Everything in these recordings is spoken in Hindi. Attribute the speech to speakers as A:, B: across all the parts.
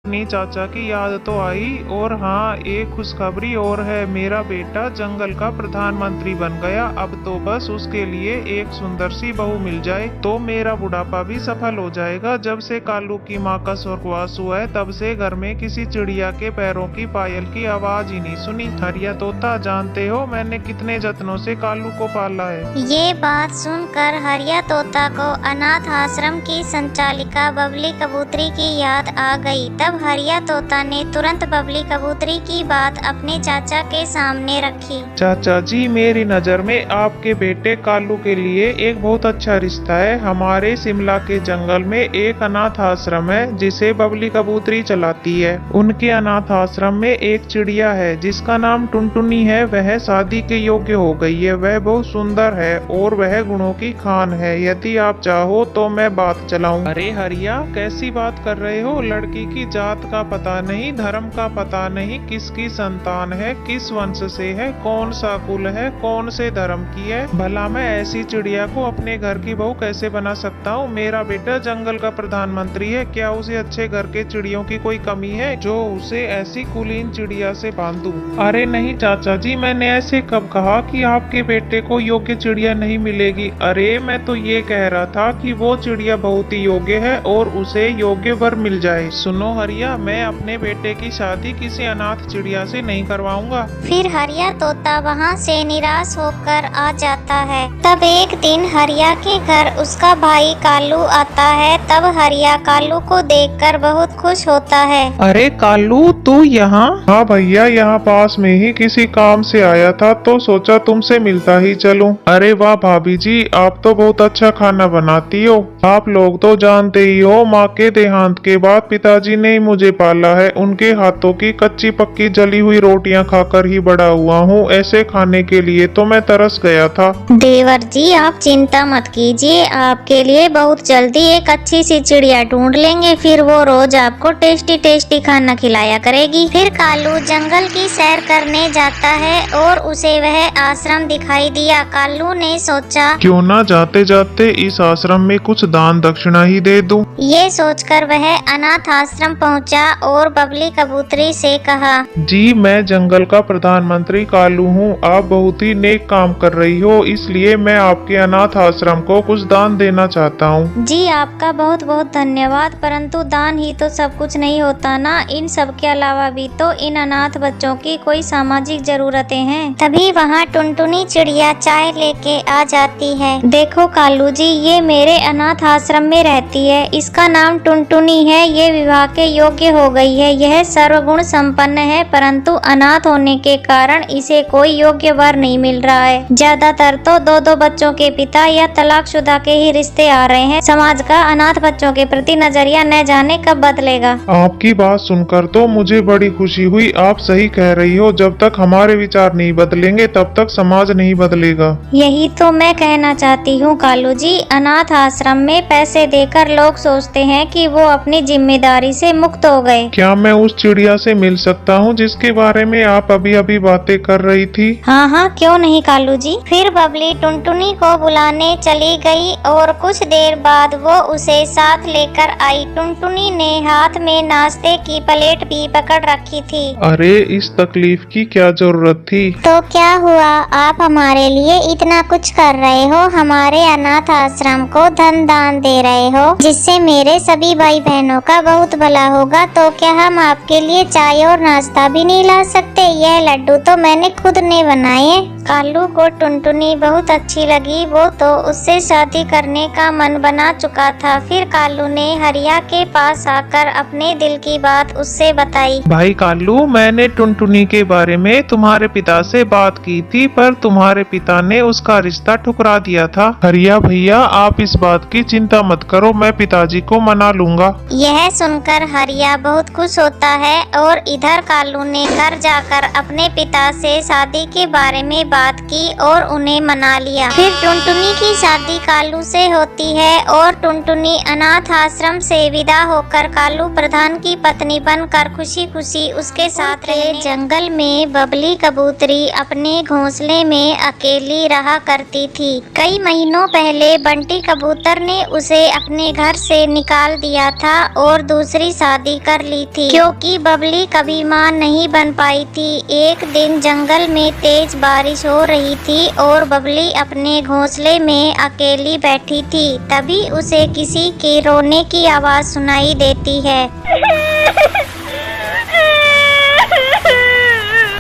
A: अपनी चाचा की याद तो आई। और हाँ, एक खुशखबरी और है, मेरा बेटा जंगल का प्रधानमंत्री बन गया। अब तो बस उसके लिए एक सुंदर सी बहू मिल जाए तो मेरा बुढ़ापा भी सफल हो जाएगा। जब से कालू की माँ का स्वर्गवास हुआ है तब से घर में किसी चिड़िया के पैरों की पायल की आवाज ही नहीं सुनी। हरिया तोता, जानते हो मैंने कितने जत्नों से कालू को पाला है।
B: ये बात सुनकर हरिया तोता को अनाथ आश्रम की संचालिका बबली कबूतरी की याद आ गई। तब हरिया तोता ने तुरंत बबली कबूतरी की बात अपने चाचा के सामने रखी।
A: चाचा जी, मेरी नजर में आपके बेटे कालू के लिए एक बहुत अच्छा रिश्ता है। हमारे शिमला के जंगल में एक अनाथ आश्रम है जिसे बबली कबूतरी चलाती है। उनके अनाथ आश्रम में एक चिड़िया है जिसका नाम टुनटुनी है। वह शादी के योग्य हो गई है। वह बहुत सुंदर है और वह गुणों की खान है। यदि आप चाहो तो मैं बात चलाऊं। अरे हरिया, कैसी बात कर रहे हो? लड़की की जात का पता नहीं, धर्म का पता नहीं, किसकी संतान है, किस वंश से है, कौन सा कुल है, कौन से धर्म की है। भला मैं ऐसी चिड़िया को अपने घर की बहू कैसे बना सकता हूँ? मेरा बेटा जंगल का प्रधानमंत्री है। क्या उसे अच्छे घर के चिड़ियों की कोई कमी है जो उसे ऐसी कुलीन चिड़िया से बांधूं? अरे नहीं चाचा जी, मैंने ऐसे कब कहा कि आपके बेटे को योग्य चिड़िया नहीं मिलेगी। अरे मैं तो ये कह रहा था कि वो चिड़िया बहुत ही योग्य है और उसे योग्य वर मिल जाए। सुनो हरिया, मैं अपने बेटे की शादी किसी अनाथ चिड़िया से नहीं करवाऊंगा।
B: फिर हरिया तोता वहाँ से निराश होकर आ जाता है। तब एक दिन हरिया के घर उसका भाई कालू आता है। तब हरिया कालू को देखकर बहुत खुश होता है।
A: अरे कालू, तू यहाँ? हाँ भैया, यहाँ पास में ही किसी काम से आया था तो सोचा तुमसे मिलता ही चलूं। अरे वाह भाभी जी, आप तो बहुत अच्छा खाना बनाती हो। आप लोग तो जानते ही हो, माँ के देहांत के बाद पिताजी ने ही मुझे पाला है। उनके हाथों की कच्ची पक्की जली हुई रोटियां खाकर ही बड़ा हुआ हूँ। ऐसे खाने के लिए तो मैं तरस गया था।
B: देवर जी, आप चिंता मत कीजिए, आपके लिए बहुत जल्दी एक अच्छी सी चिड़िया ढूंढ लेंगे। फिर वो रोज आपको टेस्टी टेस्टी खाना खिलाया करेगी। फिर कालू जंगल की सैर करने जाता है और उसे वह आश्रम दिखाई दिया। कालू ने सोचा,
A: क्यों ना जाते जाते इस आश्रम में कुछ दान दक्षिणा ही दे दूं।
B: ये सोचकर वह अनाथ आश्रम पहुंचा और बबली कबूतरी से कहा,
A: जी मैं जंगल का प्रधानमंत्री कालू हूँ। आप बहुत ही नेक काम कर रही हो, इसलिए मैं आपके अनाथ आश्रम को कुछ दान देना चाहता हूँ।
B: जी आपका बहुत बहुत धन्यवाद, परंतु दान ही तो सब कुछ नहीं होता ना। इन सब के अलावा भी तो इन अनाथ बच्चों की कोई सामाजिक जरूरतें हैं। तभी वहाँ टुनटुनी चिड़िया चाय लेके आ जाती है। देखो कालू जी, ये मेरे अनाथ आश्रम में रहती है। इसका नाम टुनटुनी है। ये विवाह के योग्य हो गई है। यह सर्वगुण संपन्न है, परंतु अनाथ होने के कारण इसे कोई योग्य वर नहीं मिल रहा है। ज्यादातर तो दो दो बच्चों के पिता या तलाकशुदा के ही रिश्ते आ रहे हैं। समाज का अनाथ बच्चों के प्रति नजरिया न जाने कब बदलेगा।
A: आपकी बात सुनकर तो मुझे बड़ी खुशी हुई। आप सही कह रही हो, जब तक हमारे विचार नहीं बदलेंगे तब तक समाज नहीं बदलेगा।
B: यही तो मैं कहना चाहती हूँ कालू जी। अनाथ आश्रम में पैसे देकर लोग सोचते हैं कि वो अपनी जिम्मेदारी से मुक्त हो गए।
A: क्या मैं उस चिड़िया से मिल सकता हूँ जिसके बारे में आप अभी अभी बातें कर रही थी?
B: हाँ हाँ, क्यों नहीं कालू जी। फिर बबली टुनटुनी को बुलाने चली गई और कुछ देर बाद वो उसे साथ लेकर आई। टुनटुनी ने हाथ में नाश्ते की प्लेट भी पकड़ रखी थी।
A: अरे इस तकलीफ की क्या जरूरत थी?
B: तो क्या हुआ, आप हमारे लिए इतना कुछ कर रहे हो, हमारे अनाथ आश्रम को धन दान दे रहे हो जिससे मेरे सभी भाई बहनों का बहुत भला होगा। तो क्या हम आपके लिए चाय और नाश्ता भी नहीं ला सकते? यह लड्डू तो मैंने खुद ने बनाए। कालू को टुनटुनी बहुत अच्छी लगी। वो तो उससे शादी करने का मन बना चुका था। फिर कालू ने हरिया के पास आकर अपने दिल की बात उससे बताई।
A: भाई कालू, मैंने टुनटुनी के बारे में तुम्हारे पिता से बात की थी, पर तुम्हारे पिता ने उसका रिश्ता ठुकरा दिया था। हरिया भैया, आप इस बात की चिंता मत करो, मैं पिताजी को मना लूंगा।
B: यह सुनकर हरिया बहुत खुश होता है और इधर कालू ने घर जाकर अपने पिता से शादी के बारे में बात की और उन्हें मना लिया। फिर टुनटुनी की शादी कालू से होती है और टुनटुनी अनाथ आश्रम से विदा होकर कालू प्रधान की पत्नी बनकर खुशी खुशी उसके साथ रहे। जंगल में बबली कबूतरी अपने घोंसले में अकेली रहा करती थी। कई महीनों पहले बंटी कबूतर ने उसे अपने घर से निकाल दिया था और दूसरी शादी कर ली थी, क्योंकि बबली कभी मां नहीं बन पाई थी। एक दिन जंगल में तेज बारिश हो रही थी और बबली अपने घोंसले में अकेली बैठी थी। तभी उसे किसी के रोने की आवाज सुनाई देती है।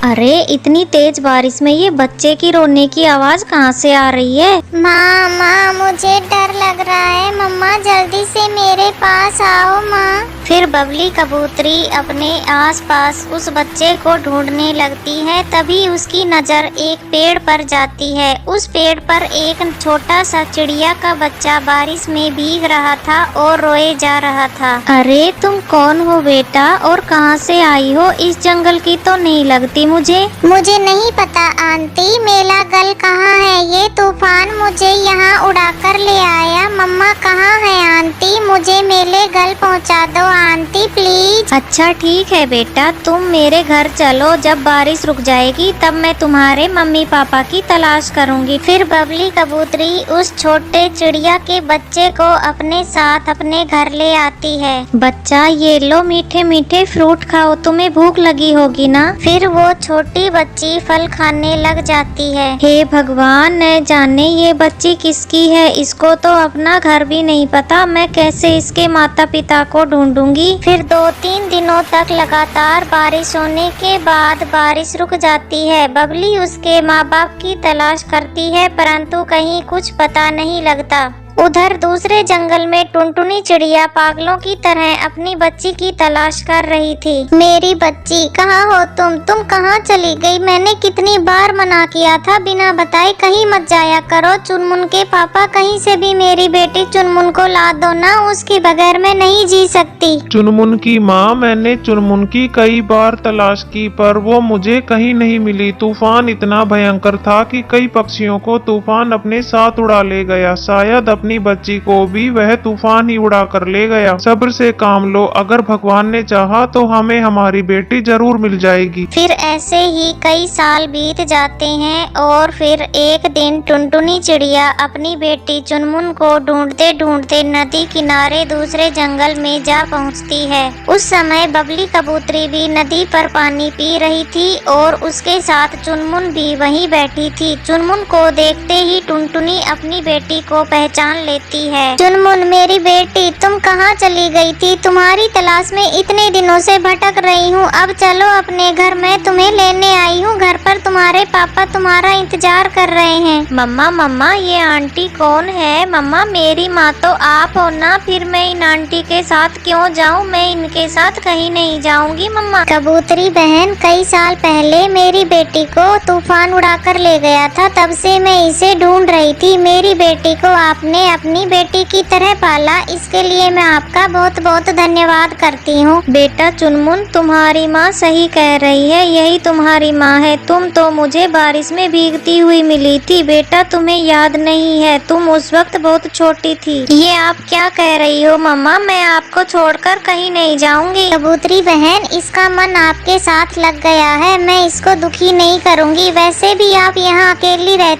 B: अरे इतनी तेज बारिश में ये बच्चे की रोने की आवाज कहाँ से आ रही है?
C: माँ माँ मुझे डर लग रहा है, मम्मा जल्दी से मेरे पास आओ माँ।
B: फिर बबली कबूतरी अपने आसपास उस बच्चे को ढूंढने लगती है। तभी उसकी नजर एक पेड़ पर जाती है। उस पेड़ पर एक छोटा सा चिड़िया का बच्चा बारिश में भीग रहा था और रोए जा रहा था। अरे तुम कौन हो बेटा और कहाँ से आई हो? इस जंगल की तो नहीं लगती मुझे
C: नहीं पता आंटी, मेरा गल कहाँ है? ये तूफान मुझे यहाँ उड़ाकर ले आया। मम्मा कहाँ है आंटी? मुझे मेरे गल पहुँचा दो आंटी प्लीज।
B: अच्छा ठीक है बेटा, तुम मेरे घर चलो, जब बारिश रुक जाएगी तब मैं तुम्हारे मम्मी पापा की तलाश करूंगी। फिर बबली कबूतरी उस छोटे चिड़िया के बच्चे को अपने साथ अपने घर ले आती है। बच्चा ये लो मीठे मीठे फ्रूट खाओ, तुम्हें भूख लगी होगी ना। फिर वो छोटी बच्ची फल खाने लग जाती है। हे भगवान, न जाने ये बच्ची किसकी है, इसको तो अपना घर भी नहीं पता। मैं कैसे इसके माता पिता को ढूंढूंगी। फिर 2-3 दिनों तक लगातार बारिश होने के बाद बारिश रुक जाती है। बबली उसके माँ बाप की तलाश करती है, परंतु कहीं कुछ पता नहीं लगता। उधर दूसरे जंगल में टुनटुनी चिड़िया पागलों की तरह अपनी बच्ची की तलाश कर रही थी।
C: मेरी बच्ची कहाँ हो तुम कहाँ चली गई? मैंने कितनी बार मना किया था, बिना बताए कहीं मत जाया करो। चुनमुन के पापा, कहीं से भी मेरी बेटी चुनमुन को ला दो ना, उसके बगैर मैं नहीं जी सकती।
A: चुनमुन की माँ, मैंने चुनमुन की कई बार तलाश की पर वो मुझे कहीं नहीं मिली। तूफान इतना भयंकर था कि कई पक्षियों को तूफान अपने साथ उड़ा ले गया। शायद अपनी बच्ची को भी वह तूफान ही उड़ा कर ले गया। सब्र से काम लो, अगर भगवान ने चाहा तो हमें हमारी बेटी जरूर मिल जाएगी।
B: फिर ऐसे ही कई साल बीत जाते हैं और फिर एक दिन टुनटुनी चिड़िया अपनी बेटी चुनमुन को ढूंढते ढूंढते नदी किनारे दूसरे जंगल में जा पहुंचती है। उस समय बबली कबूतरी भी नदी पर पानी पी रही थी और उसके साथ चुनमुन भी वहीं बैठी थी। चुनमुन को देखते ही टुनटुनी अपनी बेटी को पहचान लेती है।
C: चुनमुन मेरी बेटी, तुम कहाँ चली गई थी? तुम्हारी तलाश में इतने दिनों से भटक रही हूँ। अब चलो अपने घर, मैं तुम्हें लेने आई हूँ। घर पर तुम्हारे पापा तुम्हारा इंतजार कर रहे हैं।
B: मम्मा ये आंटी कौन है? मम्मा मेरी माँ तो आप हो ना, फिर मैं इन आंटी के साथ क्यों जाऊँ? मैं इनके साथ कहीं नहीं जाऊंगी मम्मा।
C: कबूतरी बहन, कई साल पहले मेरी बेटी को तूफान उड़ाकर ले गया था, तब से मैं इसे ढूंढ रही थी। मेरी बेटी को आपने अपनी बेटी की तरह पाला, इसके लिए मैं आपका बहुत बहुत धन्यवाद करती हूँ।
B: बेटा चुनमुन, तुम्हारी माँ सही कह रही है, यही तुम्हारी माँ है। तुम तो मुझे बारिश में भीगती हुई मिली थी। बेटा तुम्हें याद नहीं है, तुम उस वक्त बहुत छोटी थी। ये आप क्या कह रही हो मम्मा? मैं आपको छोड़कर कहीं नहीं जाऊंगी।
C: कबूतरी बहन, इसका मन आपके साथ लग गया है, मैं इसको दुखी नहीं करूँगी। वैसे भी आप यहाँ अकेली रहती